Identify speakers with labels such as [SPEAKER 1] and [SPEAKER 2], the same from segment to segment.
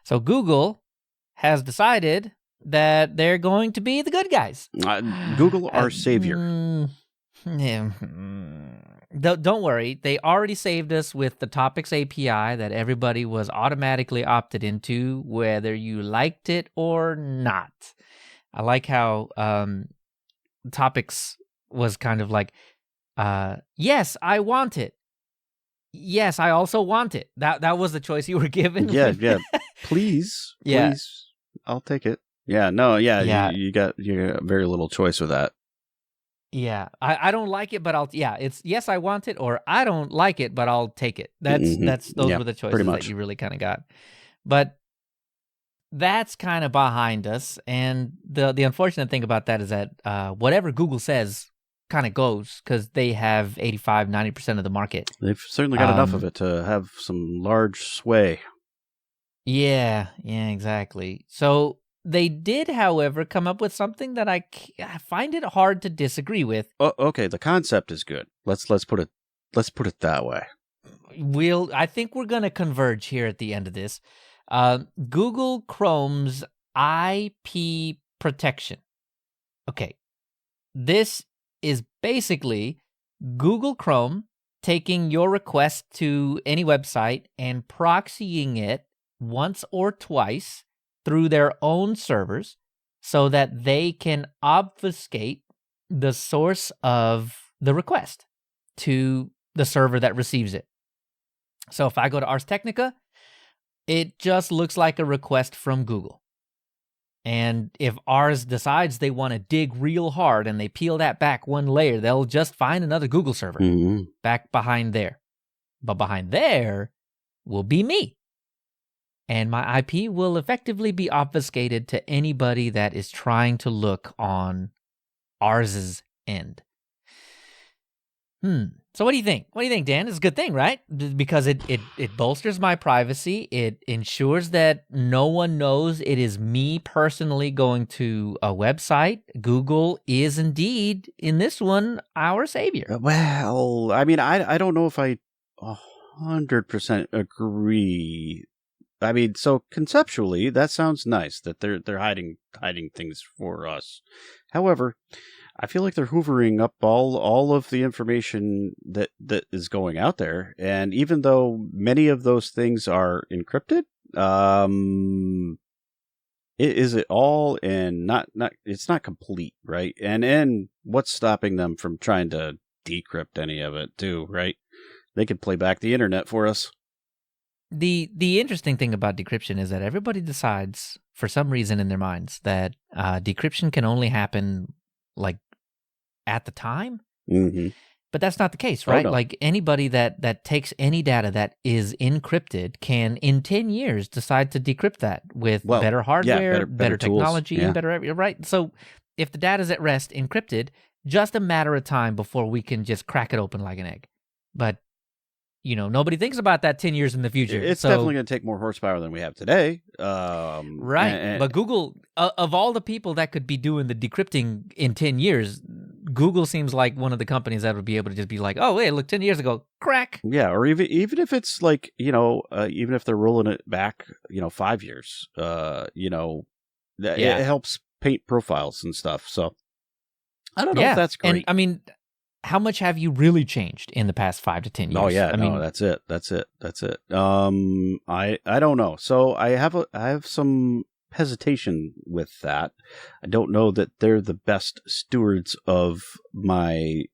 [SPEAKER 1] So Google has decided that they're going to be the good guys.
[SPEAKER 2] Google, our savior.
[SPEAKER 1] Don't worry. They already saved us with the Topics API that everybody was automatically opted into, whether you liked it or not. I like how Topics was kind of like, yes, I want it. Yes, I also want it. That was the choice you were given.
[SPEAKER 2] Yeah. Please, I'll take it. Yeah, no, yeah. You got very little choice with that.
[SPEAKER 1] Yeah, I don't like it, but it's yes, I want it, or I don't like it, but I'll take it. Those were the choices that you really kind of got. But that's kind of behind us, and the unfortunate thing about that is that whatever Google says kind of goes, because they have 85-90% of the market.
[SPEAKER 2] They've certainly got enough of it to have some large sway.
[SPEAKER 1] Yeah, exactly. So they did, however, come up with something that I find it hard to disagree with.
[SPEAKER 2] Oh, okay, the concept is good. Let's put it that way.
[SPEAKER 1] I think we're going to converge here at the end of this. Google Chrome's IP protection. Okay, this is basically Google Chrome taking your request to any website and proxying it once or twice through their own servers so that they can obfuscate the source of the request to the server that receives it. So if I go to Ars Technica, it just looks like a request from Google. And if Ars decides they want to dig real hard and they peel that back one layer, they'll just find another Google server back behind there. But behind there will be me. And my IP will effectively be obfuscated to anybody that is trying to look on Ars's end. So what do you think? What do you think, Dan? It's a good thing, right? Because it bolsters my privacy. It ensures that no one knows it is me personally going to a website. Google is indeed, in this one, our savior.
[SPEAKER 2] Well, I mean, I don't know if I 100% agree. I mean, so conceptually, that sounds nice that they're hiding things for us. However, I feel like they're hoovering up all of the information that is going out there, and even though many of those things are encrypted, is it all and not it's not complete, right? And what's stopping them from trying to decrypt any of it too, right? They could play back the internet for us.
[SPEAKER 1] The interesting thing about decryption is that everybody decides, for some reason in their minds, that decryption can only happen like at the time.
[SPEAKER 2] Mm-hmm.
[SPEAKER 1] But that's not the case, right?
[SPEAKER 2] Oh, no.
[SPEAKER 1] Like anybody that takes any data that is encrypted can, in 10 years, decide to decrypt that with better hardware, better technology, and better, right? So if the data's at rest, encrypted, just a matter of time before we can just crack it open like an egg. But nobody thinks about that 10 years in the future.
[SPEAKER 2] It's definitely going to take more horsepower than we have today.
[SPEAKER 1] Right. But Google, of all the people that could be doing the decrypting in 10 years, Google seems like one of the companies that would be able to just be like, oh, wait, look, 10 years ago, crack.
[SPEAKER 2] Yeah, or even if it's like, even if they're rolling it back, 5 years, it helps paint profiles and stuff. So I don't know if that's great.
[SPEAKER 1] And I mean, how much have you really changed in the past 5 to 10 years?
[SPEAKER 2] Oh yeah, that's it. I don't know. So I have some hesitation with that. I don't know that they're the best stewards of my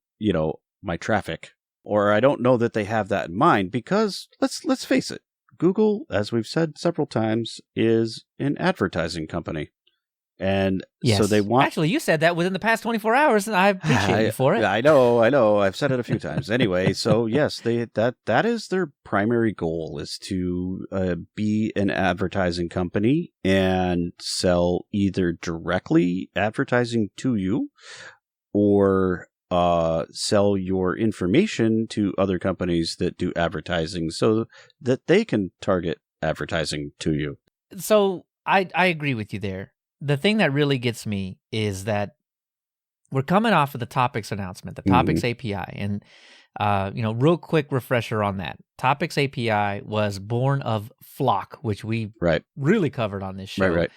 [SPEAKER 2] traffic, or I don't know that they have that in mind, because let's face it, Google, as we've said several times, is an advertising company. And so they want...
[SPEAKER 1] Actually, you said that within the past 24 hours, and I appreciate you for it.
[SPEAKER 2] I know. I've said it a few times. Anyway, so yes, that is their primary goal, is to be an advertising company and sell either directly advertising to you, or sell your information to other companies that do advertising so that they can target advertising to you.
[SPEAKER 1] So I agree with you there. The thing that really gets me is that we're coming off of the Topics announcement, the Topics API, and real quick refresher on that. Topics API was born of flock, which we
[SPEAKER 2] Right.
[SPEAKER 1] really covered on this show.
[SPEAKER 2] Right.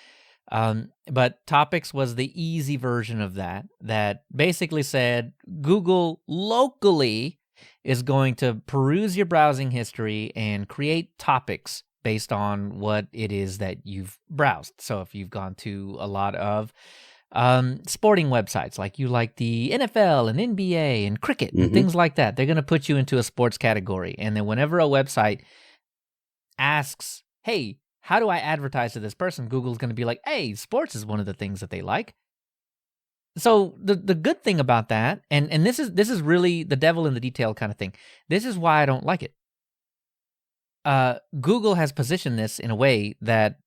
[SPEAKER 1] But Topics was the easy version of that basically said Google locally is going to peruse your browsing history and create topics based on what it is that you've browsed. So if you've gone to a lot of sporting websites, like you like the NFL and NBA and cricket and things like that, they're going to put you into a sports category. And then whenever a website asks, hey, how do I advertise to this person? Google's going to be like, hey, sports is one of the things that they like. So the good thing about that, and this is really the devil in the detail kind of thing. This is why I don't like it. Google has positioned this in a way that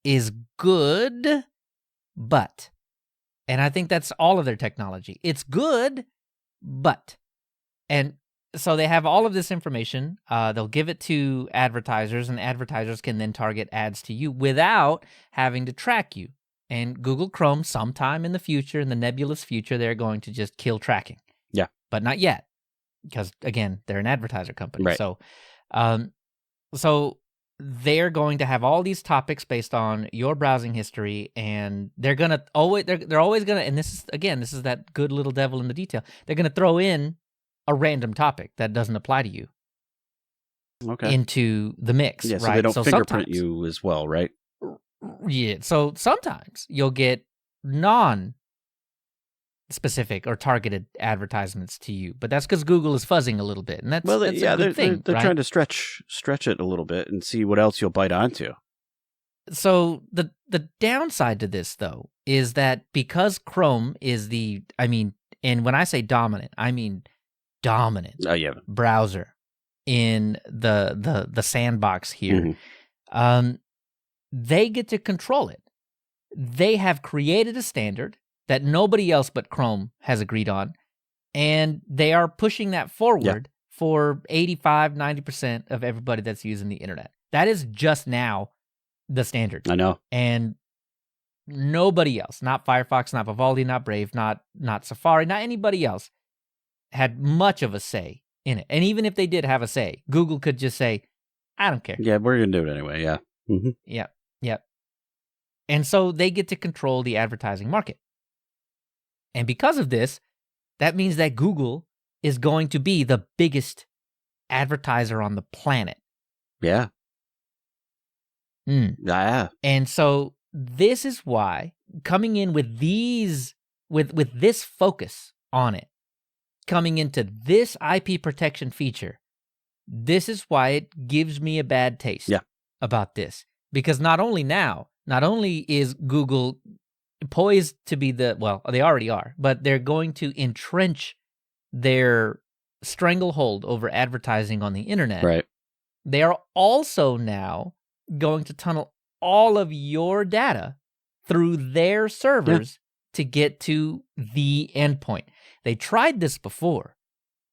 [SPEAKER 1] is good, but, and I think that's all of their technology. It's good, but, and so they have all of this information. They'll give it to advertisers, and advertisers can then target ads to you without having to track you. And Google Chrome, sometime in the future, in the nebulous future, they're going to just kill tracking.
[SPEAKER 2] Yeah.
[SPEAKER 1] But not yet, because, again, they're an advertiser company.
[SPEAKER 2] Right.
[SPEAKER 1] So they're going to have all these topics based on your browsing history, and they're always gonna, and this is that good little devil in the detail. They're gonna throw in a random topic that doesn't apply to you into the mix.
[SPEAKER 2] Yeah, so
[SPEAKER 1] right?
[SPEAKER 2] they don't fingerprint you as well, right?
[SPEAKER 1] Yeah, so sometimes you'll get non-specific or targeted advertisements to you, but that's because Google is fuzzing a little bit, and that's a good thing.
[SPEAKER 2] They're
[SPEAKER 1] right?
[SPEAKER 2] trying to stretch it a little bit and see what else you'll bite onto.
[SPEAKER 1] So the downside to this, though, is that because Chrome is and when I say dominant, I mean dominant browser in the sandbox here, they get to control it. They have created a standard that nobody else but Chrome has agreed on, and they are pushing that forward for 85-90% of everybody that's using the internet. That is just now the standard.
[SPEAKER 2] I know.
[SPEAKER 1] And nobody else, not Firefox, not Vivaldi, not Brave, not Safari, not anybody else, had much of a say in it. And even if they did have a say, Google could just say, I don't care.
[SPEAKER 2] Yeah, we're going to do it anyway, yeah.
[SPEAKER 1] Yep. And so they get to control the advertising market. And because of this, that means that Google is going to be the biggest advertiser on the planet.
[SPEAKER 2] Yeah. Yeah.
[SPEAKER 1] And so this is why coming in with with this focus on it, coming into this IP protection feature, this is why it gives me a bad taste about this. Because not only is Google poised to be they already are, but they're going to entrench their stranglehold over advertising on the internet.
[SPEAKER 2] Right.
[SPEAKER 1] They are also now going to tunnel all of your data through their servers to get to the endpoint. They tried this before,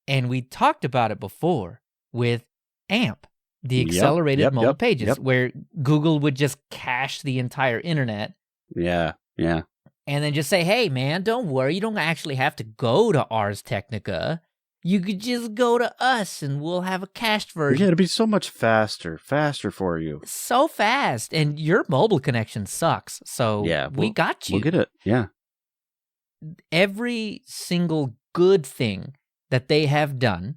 [SPEAKER 1] and we talked about it before with AMP, the accelerated mobile pages, where Google would just cache the entire internet.
[SPEAKER 2] Yeah.
[SPEAKER 1] And then just say, hey, man, don't worry. You don't actually have to go to Ars Technica. You could just go to us, and we'll have a cached version.
[SPEAKER 2] Yeah, it'd be so much faster for you.
[SPEAKER 1] So fast. And your mobile connection sucks. So we got you.
[SPEAKER 2] We'll get it. Yeah.
[SPEAKER 1] Every single good thing that they have done,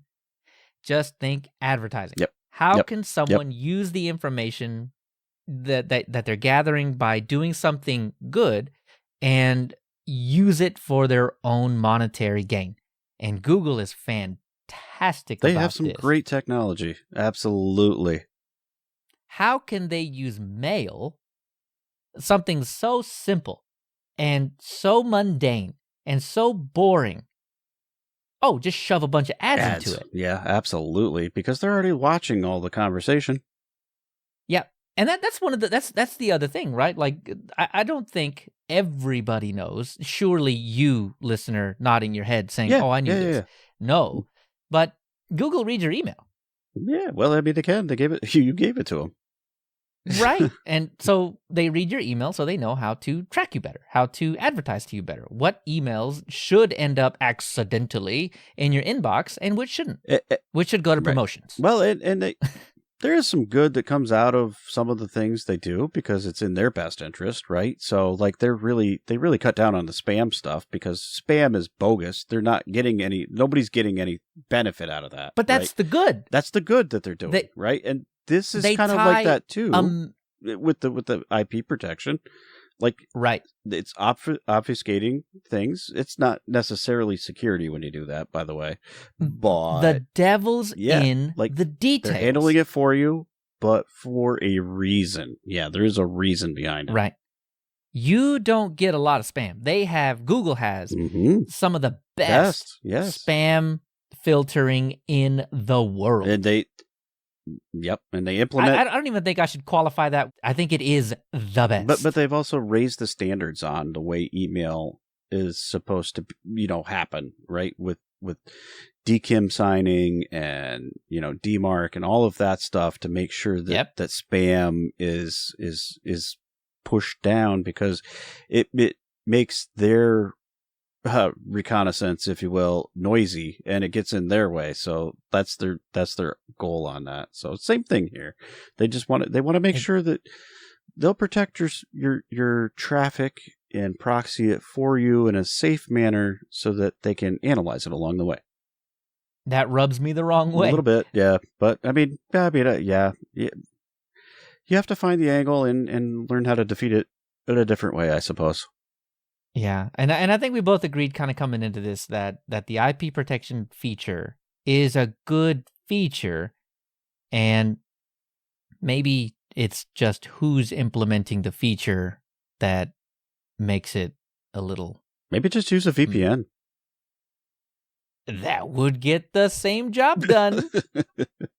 [SPEAKER 1] just think advertising.
[SPEAKER 2] Yep.
[SPEAKER 1] How can someone use the information that they're gathering by doing something good and use it for their own monetary gain? And Google is fantastic about this.
[SPEAKER 2] They have some great technology. Absolutely.
[SPEAKER 1] How can they use mail, something so simple and so mundane and so boring? Oh, just shove a bunch of ads into it.
[SPEAKER 2] Yeah, absolutely. Because they're already watching all the conversation.
[SPEAKER 1] Yeah. And that's one of that's the other thing, right? Like, I don't think everybody knows. Surely you, listener, nodding your head saying, I knew this. Yeah. No. But Google reads your email.
[SPEAKER 2] Yeah, well, I mean, they can. You gave it to them.
[SPEAKER 1] Right. And so they read your email so they know how to track you better, how to advertise to you better, what emails should end up accidentally in your inbox and which shouldn't, which should go to promotions.
[SPEAKER 2] Well, and they, there is some good that comes out of some of the things they do because it's in their best interest, right? So like they really cut down on the spam stuff because spam is bogus. They're not getting nobody's getting any benefit out of that.
[SPEAKER 1] But that's the good.
[SPEAKER 2] That's the good that they're doing, right? And this is kind of like that too with the IP protection. Like,
[SPEAKER 1] right.
[SPEAKER 2] It's obfuscating things. It's not necessarily security when you do that, by the way. But
[SPEAKER 1] the devil's in
[SPEAKER 2] like
[SPEAKER 1] the details.
[SPEAKER 2] They're handling it for you, but for a reason. Yeah, there is a reason behind it.
[SPEAKER 1] Right. You don't get a lot of spam. Google has some of the best spam filtering in the world.
[SPEAKER 2] And they implement.
[SPEAKER 1] I don't even think I should qualify that. I think it is the best.
[SPEAKER 2] But they've also raised the standards on the way email is supposed to, happen, right? With DKIM signing and DMARC and all of that stuff to make sure that that spam is pushed down because it makes their reconnaissance, if you will, noisy, and it gets in their way. So that's their goal on that. So same thing here. They just want to make sure that they'll protect your traffic and proxy it for you in a safe manner so that they can analyze it along the way.
[SPEAKER 1] That rubs me the wrong way.
[SPEAKER 2] A little bit, yeah. But I mean, yeah. You have to find the angle and learn how to defeat it in a different way, I suppose.
[SPEAKER 1] Yeah, and I think we both agreed kind of coming into this that the IP protection feature is a good feature, and maybe it's just who's implementing the feature that makes it a little...
[SPEAKER 2] Maybe just use a VPN.
[SPEAKER 1] That would get the same job done.